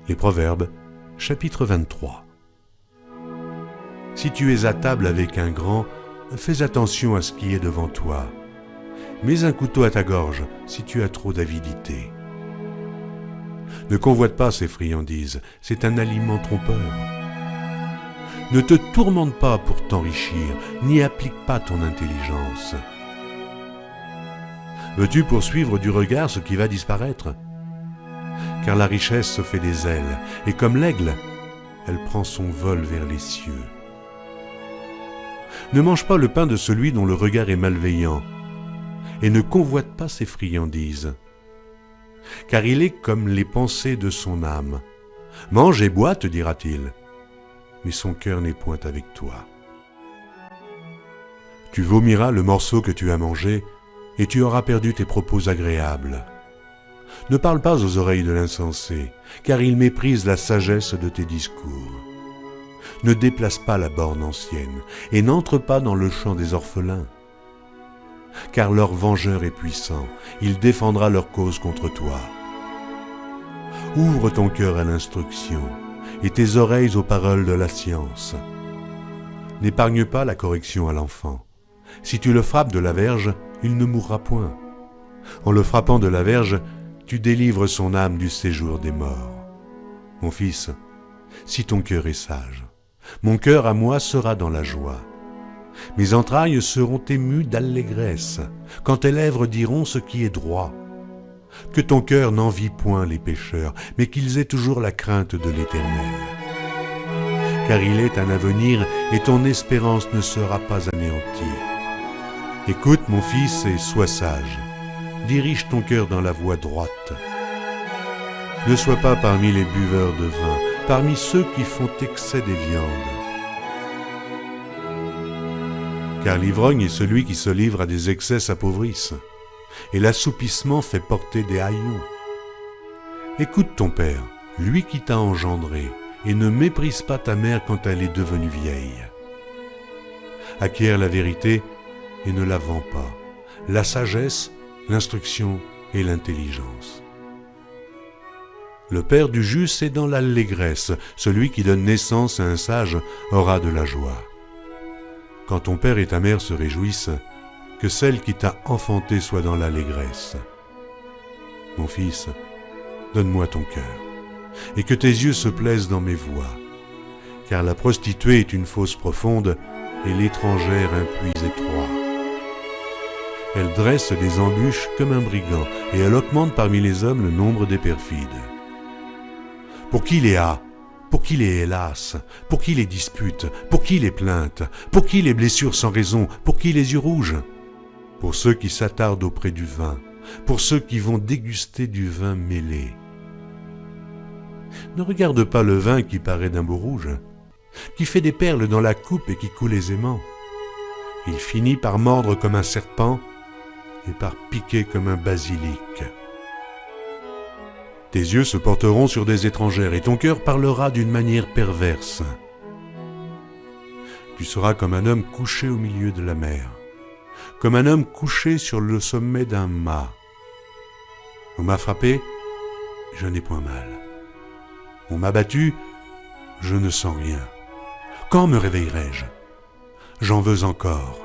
Les Proverbes, chapitre 23. Si tu es à table avec un grand, fais attention à ce qui est devant toi. Mets un couteau à ta gorge si tu as trop d'avidité. Ne convoite pas ces friandises, c'est un aliment trompeur. Ne te tourmente pas pour t'enrichir, n'y applique pas ton intelligence. Veux-tu poursuivre du regard ce qui va disparaître ? Car la richesse se fait des ailes, et comme l'aigle, elle prend son vol vers les cieux. Ne mange pas le pain de celui dont le regard est malveillant, et ne convoite pas ses friandises, car il est comme les pensées de son âme. Mange et bois, te dira-t-il, mais son cœur n'est point avec toi. Tu vomiras le morceau que tu as mangé, et tu auras perdu tes propos agréables. Ne parle pas aux oreilles de l'insensé, car il méprise la sagesse de tes discours. Ne déplace pas la borne ancienne, et n'entre pas dans le champ des orphelins. Car leur vengeur est puissant, il défendra leur cause contre toi. Ouvre ton cœur à l'instruction, et tes oreilles aux paroles de la science. N'épargne pas la correction à l'enfant. Si tu le frappes de la verge, il ne mourra point. En le frappant de la verge, tu délivres son âme du séjour des morts. Mon fils, si ton cœur est sage, mon cœur à moi sera dans la joie. Mes entrailles seront émues d'allégresse, quand tes lèvres diront ce qui est droit. Que ton cœur n'envie point les pécheurs, mais qu'ils aient toujours la crainte de l'Éternel. Car il est un avenir, et ton espérance ne sera pas anéantie. Écoute, mon fils, et sois sage. Dirige ton cœur dans la voie droite. Ne sois pas parmi les buveurs de vin, parmi ceux qui font excès des viandes. Car l'ivrogne et celui qui se livre à des excès s'appauvrissent, et l'assoupissement fait porter des haillons. Écoute ton père, lui qui t'a engendré, et ne méprise pas ta mère quand elle est devenue vieille. Acquiert la vérité et ne la vends pas, la sagesse, l'instruction et l'intelligence. Le père du juste est dans l'allégresse, celui qui donne naissance à un sage aura de la joie. Quand ton père et ta mère se réjouissent, que celle qui t'a enfanté soit dans l'allégresse. Mon fils, donne-moi ton cœur, et que tes yeux se plaisent dans mes voies, car la prostituée est une fosse profonde, et l'étrangère un puits étroit. Elle dresse des embûches comme un brigand, et elle augmente parmi les hommes le nombre des perfides. Pour qui les hâts ? Pour qui les hélas? Pour qui les disputes? Pour qui les plaintes? Pour qui les blessures sans raison? Pour qui les yeux rouges? Pour ceux qui s'attardent auprès du vin, pour ceux qui vont déguster du vin mêlé. Ne regarde pas le vin qui paraît d'un beau rouge, qui fait des perles dans la coupe et qui coule aisément. Il finit par mordre comme un serpent et par piquer comme un basilic. Tes yeux se porteront sur des étrangères et ton cœur parlera d'une manière perverse. Tu seras comme un homme couché au milieu de la mer, comme un homme couché sur le sommet d'un mât. On m'a frappé, je n'ai point mal. On m'a battu, je ne sens rien. Quand me réveillerai-je ? J'en veux encore.